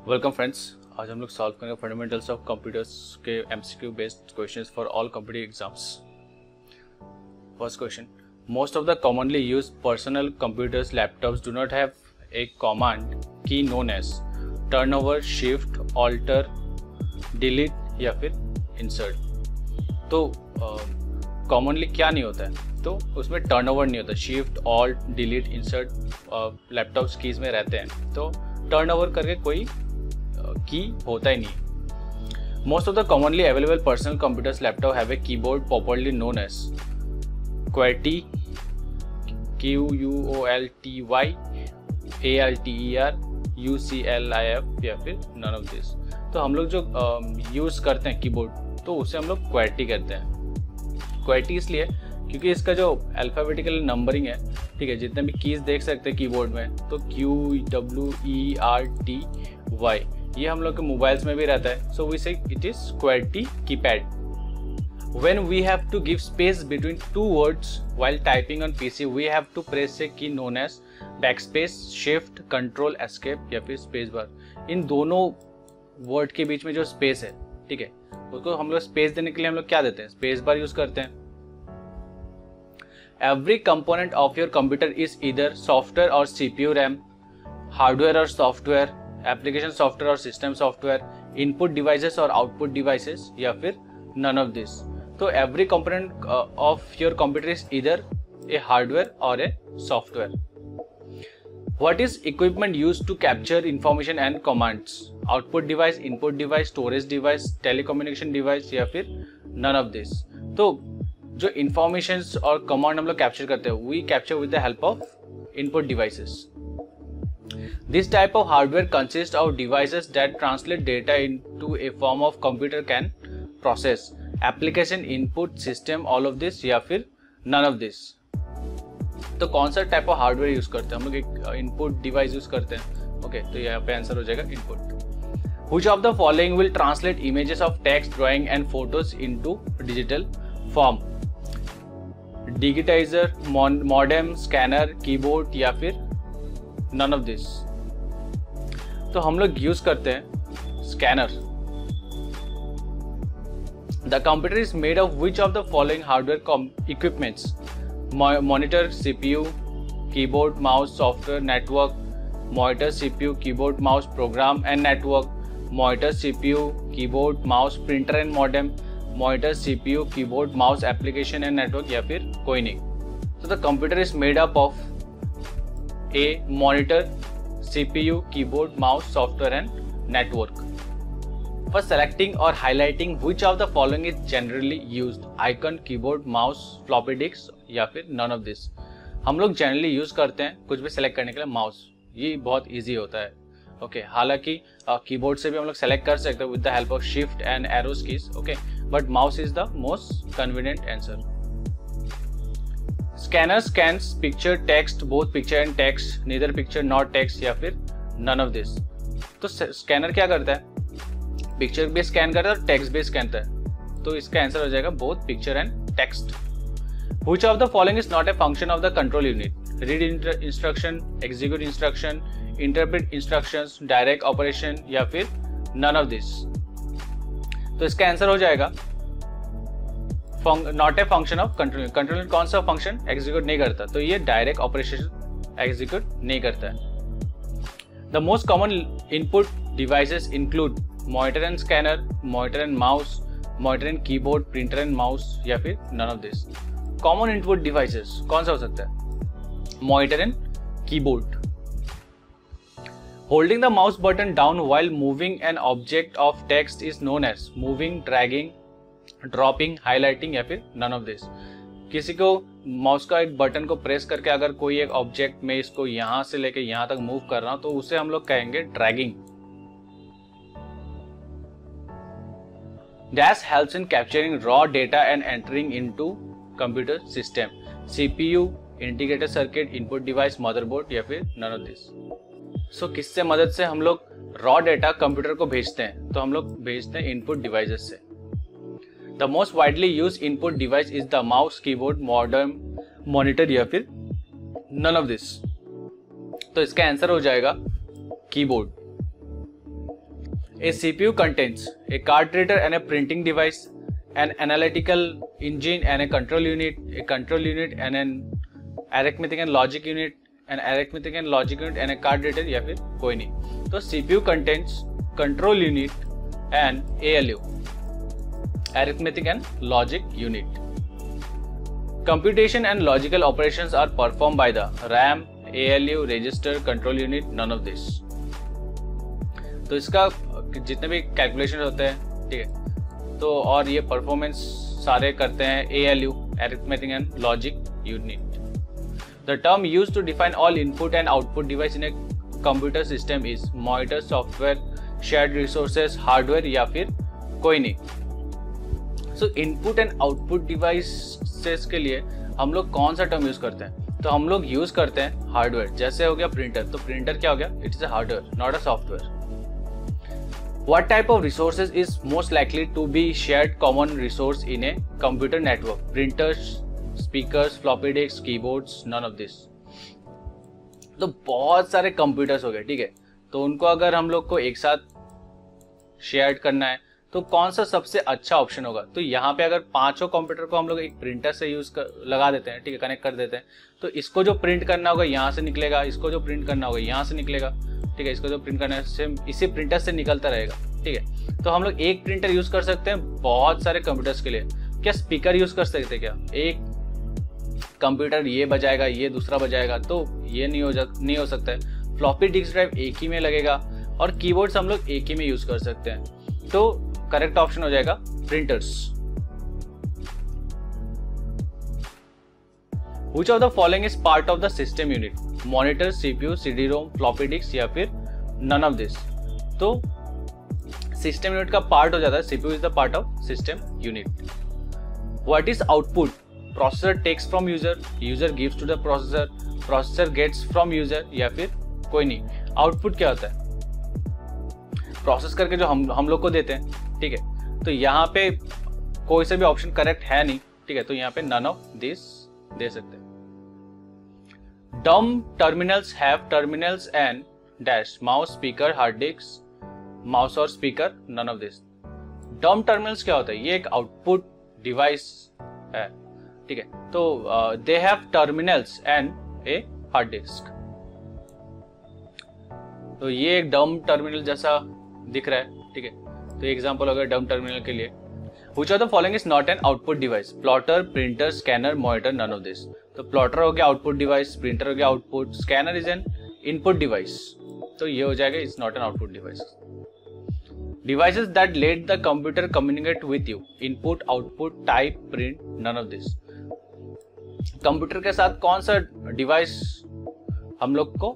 Welcome friends. आज हम लोग सॉल्व करेंगे फंडामेंटल्स ऑफ कंप्यूटर्स के MCQ based questions for all competitive exams. First question, most of the commonly used personal computers laptops do not have a command key known as turnover, shift, alter, delete या फिर insert. तो commonly क्या नहीं होता है, तो उसमें turnover नहीं होता। Shift, alt, delete, insert laptops keys में रहते हैं, तो टर्नओवर करके कोई की होता ही नहीं। Most of the commonly available personal computers laptop have a keyboard popularly known as QWERTY, QUOLTY, ALTER, UCLIF या फिर नन ऑफ दिस। तो हम लोग जो यूज करते हैं कीबोर्ड, तो उसे हम लोग QWERTY कहते हैं। QWERTY इसलिए क्योंकि इसका जो अल्फाबेटिकल नंबरिंग है, ठीक है, जितने भी कीज देख सकते हैं कीबोर्ड में, तो QWERTY ये हम लोग के मोबाइल्स में भी रहता है। सो वी से it is QWERTY keypad. When we have to give space between two words while typing on PC, we have to press a key known as backspace, shift, control, escape या फिर space bar। इन दोनों word के बीच में जो space है, ठीक है, उसको हम लोग स्पेस देने के लिए हम लोग क्या देते हैं, स्पेस बार यूज करते हैं। Every component of your computer is either software or CPU RAM, hardware or software, application software or system software, input devices or output devices या फिर none of this। तो every component of your computer is either a hardware or a software। What is equipment used to capture information and commands? Output device, input device, storage device, telecommunication device या फिर none of this। तो जो information और command हम लोग capture करते हैं, we capture with the help of input devices. This type of hardware consist of devices that translate data into a form of computer can process application, input, system, all of this या फिर none of this. तो कौन सा type of hardware use करते हैं हम लोग? एक इनपुट डिवाइस यूज करते हैं। ओके, तो यहाँ पे आंसर हो जाएगा input. Which of the following will translate images of text, drawing and photos into digital form? Digitiser, modem, scanner, keyboard या फिर नन ऑफ दिस। तो हम लोग यूज करते हैं scanner. The computer is made of which of the following hardware equipments? Monitor, CPU, keyboard, mouse, software, network, monitor, CPU, keyboard, mouse, program and network, monitor, CPU, keyboard, mouse, printer and modem, monitor, CPU, keyboard, mouse, application and network या फिर कोई नहीं। तो the computer is made up of a monitor, CPU, keyboard, mouse, software and network. For selecting और highlighting which of the following is generally used? Icon, keyboard, mouse, floppy disk या फिर none of this. हम लोग generally use करते हैं कुछ भी select करने के लिए माउस। ये बहुत ईजी होता है। ओके, हालांकि कीबोर्ड से भी हम लोग सेलेक्ट कर सकते हैं with the help of shift and arrows keys. Okay, but mouse is the most convenient answer। Scanner scans picture, text, both picture and text, neither picture nor text या फिर none of this। तो scanner क्या करता है? Picture भी scan करता है और टेक्स्ट भी स्कैन करता है। तो इसका आंसर हो जाएगा both picture and text. Which of the following is not a function of the control unit? Read instruction, execute instruction, interpret instructions, direct operation या फिर none of this। तो इसका आंसर हो जाएगा not a function of control. Control कौन सा function execute नहीं करता? तो ये डायरेक्ट ऑपरेशन एग्जीक्यूट नहीं करता है। The most common input devices include monitor and scanner, monitor and mouse, monitor and keyboard, printer and mouse या फिर none of this. Common input devices कौन सा हो सकता है? Monitor and keyboard. Holding the mouse button down while moving an object of text is known as moving, dragging, dropping, highlighting या फिर none of this। किसी को माउस का एक बटन को प्रेस करके अगर कोई एक ऑब्जेक्ट में इसको यहां से लेके यहां तक मूव कर रहा हूं, तो उसे हम लोग कहेंगे dragging. Dash helps in capturing raw data and entering into computer system। CPU, integrated circuit, input device, motherboard या फिर none of this। सो किससे मदद से हम लोग रॉ डेटा कंप्यूटर को भेजते हैं? तो हम लोग भेजते हैं इनपुट डिवाइसेस से। The most widely use input device is the mouse, keyboard, modem, monitor या फिर नन ऑफ दिस। तो इसका आंसर हो जाएगा keyboard. A CPU contains a card reader and a printing device, an analytical engine and a control unit and an arithmetic and logic unit, and a card reader या फिर कोई नहीं. तो CPU contains control unit and ALU, arithmetic and logic unit. Computation and logical operations are performed by the RAM, ALU, register, control unit, none of this. तो इसका जितने भी calculation होते हैं, ठीक है, तो और ये परफॉर्मेंस सारे करते हैं ALU, arithmetic and logic unit. The term used to define all input and output device in a computer system is monitor, software, shared resources, hardware या फिर कोई नहीं. So input and output devices के लिए हम लोग कौन सा टर्म यूज करते हैं? तो हम लोग यूज करते हैं हार्डवेयर. जैसे हो गया प्रिंटर, तो प्रिंटर क्या हो गया? It is a hardware, not a software. What type of resources is most likely to be shared common resource in a computer network? Printers, speakers, floppy disks, keyboards, none of this. तो बहुत सारे computers हो गए, ठीक है, तो उनको अगर हम लोग को एक साथ शेयर करना है तो कौन सा सबसे अच्छा ऑप्शन होगा? तो यहाँ पे अगर पांचों कंप्यूटर को हम लोग एक प्रिंटर से लगा देते हैं, ठीक है, कनेक्ट कर देते हैं, तो इसको जो प्रिंट करना होगा यहाँ से निकलेगा, इसको जो प्रिंट करना होगा यहाँ से निकलेगा, ठीक है, इसको जो प्रिंट करना है सेम इसी प्रिंटर से निकलता रहेगा, ठीक है. तो हम लोग एक प्रिंटर यूज कर सकते हैं बहुत सारे कंप्यूटर्स के लिए. क्या स्पीकर यूज कर सकते हैं? क्या एक कंप्यूटर ये बजाएगा, ये दूसरा बजाएगा? तो ये नहीं हो सकता है. फ्लॉपी डिस्क ड्राइव एक ही में लगेगा और कीबोर्ड्स हम लोग एक ही में यूज कर सकते हैं. तो करेक्ट ऑप्शन हो जाएगा printers. Which of the following is part of the system unit? Monitor, CPU, CD-ROM, floppy disk या फिर none of this. तो सिस्टम यूनिट का पार्ट हो जाता है. CPU is the part of system unit. What is output? Processor takes from user, user gives to the processor, processor gets from user या फिर कोई नहीं. आउटपुट क्या होता है? प्रोसेस करके जो हम लोग को देते हैं, ठीक है, तो यहाँ पे कोई से भी ऑप्शन करेक्ट है नहीं, ठीक है, तो यहाँ पे none of this दे सकते हैं. Dumb terminals have terminals and dash mouse, speaker, hard disk, mouse और speaker, none of this. Dumb terminals क्या होता है? ये एक आउटपुट डिवाइस है, ठीक है, तो they have terminals and a hard disk. तो ये एक डम टर्मिनल जैसा दिख रहा है, ठीक है, तो एग्जांपल अगर डम टर्मिनल के लिए Which of the following is not an output device? Plotter, printer, scanner, monitor, none of this. तो प्लॉटर हो गया आउटपुट डिवाइस, प्रिंटर हो गया output, scanner is an input device, तो ये हो जाएगा it's not an output device. Devices that let the computer communicate with you, input, output, type, print, none of this. Computer के साथ कौन सा डिवाइस हम लोग को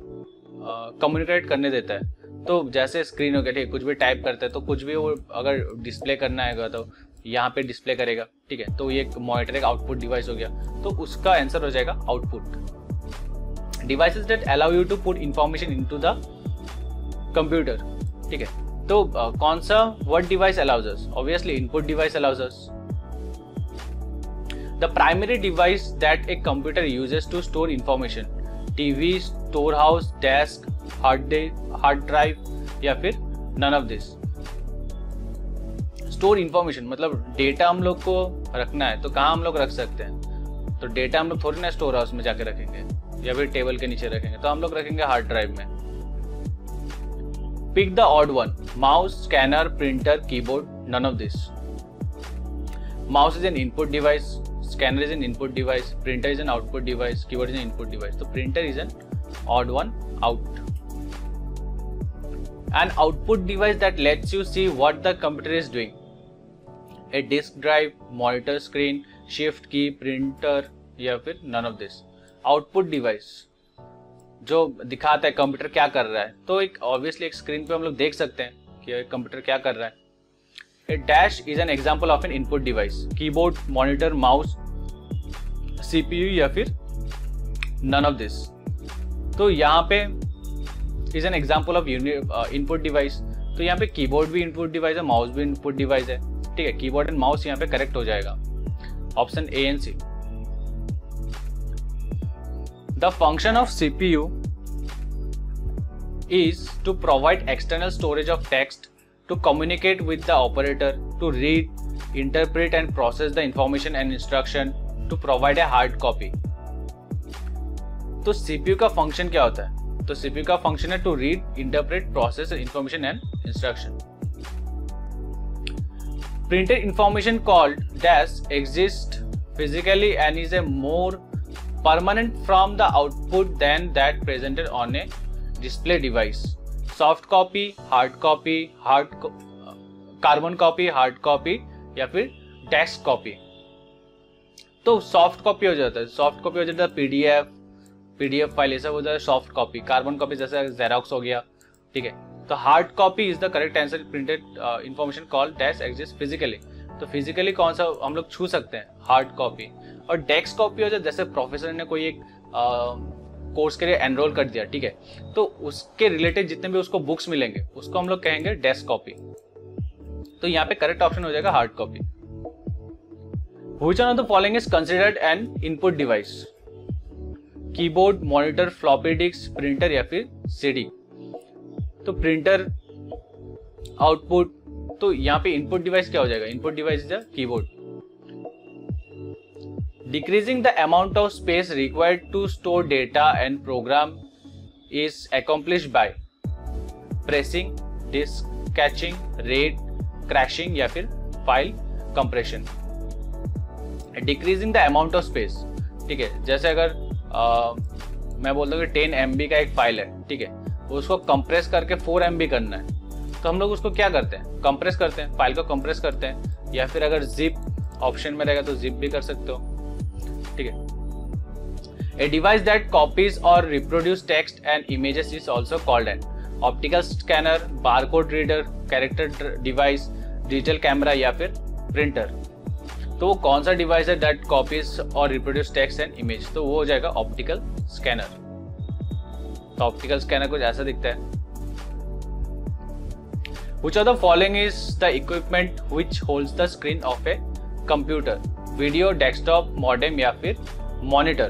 कम्युनिकेट करने देता है? तो जैसे स्क्रीन हो गया, ठीक है, कुछ भी टाइप करते हैं तो कुछ भी वो अगर डिस्प्ले करना है तो यहाँ पे डिस्प्ले करेगा, ठीक है, तो ये मॉनिटर एक आउटपुट डिवाइस हो गया, तो उसका आंसर हो जाएगा output. Devices that allow you to put information into the computer, ठीक है, तो कौन सा what device allows us? Obviously input device allows us. The primary device that a computer uses to store information, TV, store house, desk, hard drive या फिर none of this. Store information मतलब data हम लोग को रखना है, तो कहाँ हम लोग रख सकते हैं? तो डेटा हम लोग थोड़ी ना स्टोर हाउस में जाके रखेंगे या फिर टेबल के नीचे रखेंगे, तो हम लोग रखेंगे हार्ड ड्राइव में. Pick the odd one, mouse, scanner, printer, keyboard, none of this. Mouse is an input device, scanner is an input device, printer is an output device, keyboard is an input device, तो printer is an odd one out. An output device that lets you see what the computer is doing. A disk drive, monitor screen, shift key, printer या फिर none of this. Output device जो दिखाता है computer क्या कर रहा है, तो एक ऑब्वियसली एक स्क्रीन पे हम लोग देख सकते हैं कि कंप्यूटर क्या कर रहा है. A dash is an example of an input device. Keyboard, monitor, mouse, CPU या फिर none of this. तो यहाँ पे is an example of input device, तो यहाँ पे कीबोर्ड भी इनपुट डिवाइस है, माउस भी इनपुट डिवाइस है, ठीक है, कीबोर्ड एंड माउस यहाँ पे करेक्ट हो जाएगा, option A and C. The function of CPU is to provide external storage of text, to communicate with the operator, to read, interpret and process the information and instruction, to provide a hard copy. तो CPU का function क्या होता है? तो CPU का function है to read, interpret, process information and instruction. Printed information called dash exists physically and is a more permanent from the output than that presented on a display device. Soft copy, hard copy, carbon copy, hard copy या फिर desk copy. तो soft copy हो जाता है, soft copy हो जाता है PDF file, ऐसा हो जाता है सॉफ्ट कॉपी. कार्बन कॉपी जैसे जेरोक्स हो गया, ठीक है. तो hard copy is the correct answer. Printed information called dash exist physically. तो फिजिकली कौन सा हम लोग छू सकते हैं? Hard copy. और डेस्क कॉपी हो जाए जैसे प्रोफेसर ने कोई एक कोर्स के लिए एनरोल कर दिया, ठीक है, तो उसके रिलेटेड जितने भी उसको बुक्स मिलेंगे उसको हम लोग कहेंगे डेस्क कॉपी. तो यहाँ पे करेक्ट ऑप्शन हो जाएगा hard copy. Which one of the following is considered an input device? Keyboard, monitor, floppy disk, printer या फिर सीडी. तो प्रिंटर, आउटपुट, तो यहाँ पे इनपुट डिवाइस क्या हो जाएगा? Input device is a keyboard. Decreasing the amount of space required to store data and program is accomplished by pressing, disk catching, RAID, crashing या फिर file compression. Decreasing the amount of space, ठीक है. जैसे अगर मैं बोलता हूँ कि 10 MB का एक फाइल है, ठीक है, उसको कंप्रेस करके 4 MB करना है, तो हम लोग उसको क्या करते हैं? कंप्रेस करते हैं, फाइल को कंप्रेस करते हैं. या फिर अगर जिप ऑप्शन में रहेगा तो जिप भी कर सकते हो, ठीक है. A device that copies or reproduces text and images is also called an optical scanner, barcode reader, character device, digital camera या फिर printer. तो वो कौन सा डिवाइस है that copies or reproduces text and image? तो वो हो जाएगा ऑप्टिकल स्कैनर. तो ऑप्टिकल स्कैनर कुछ ऐसा दिखता है. Which of the following is the equipment which holds the screen of a computer? Video, desktop, modem या फिर मॉनिटर.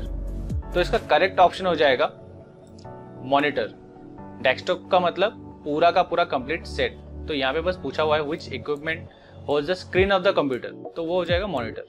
तो इसका करेक्ट ऑप्शन हो जाएगा मॉनिटर. डेस्कटॉप का मतलब पूरा का पूरा कंप्लीट सेट. तो यहाँ पे बस पूछा हुआ है which equipment holds the screen of the computer, तो वो हो जाएगा मॉनिटर.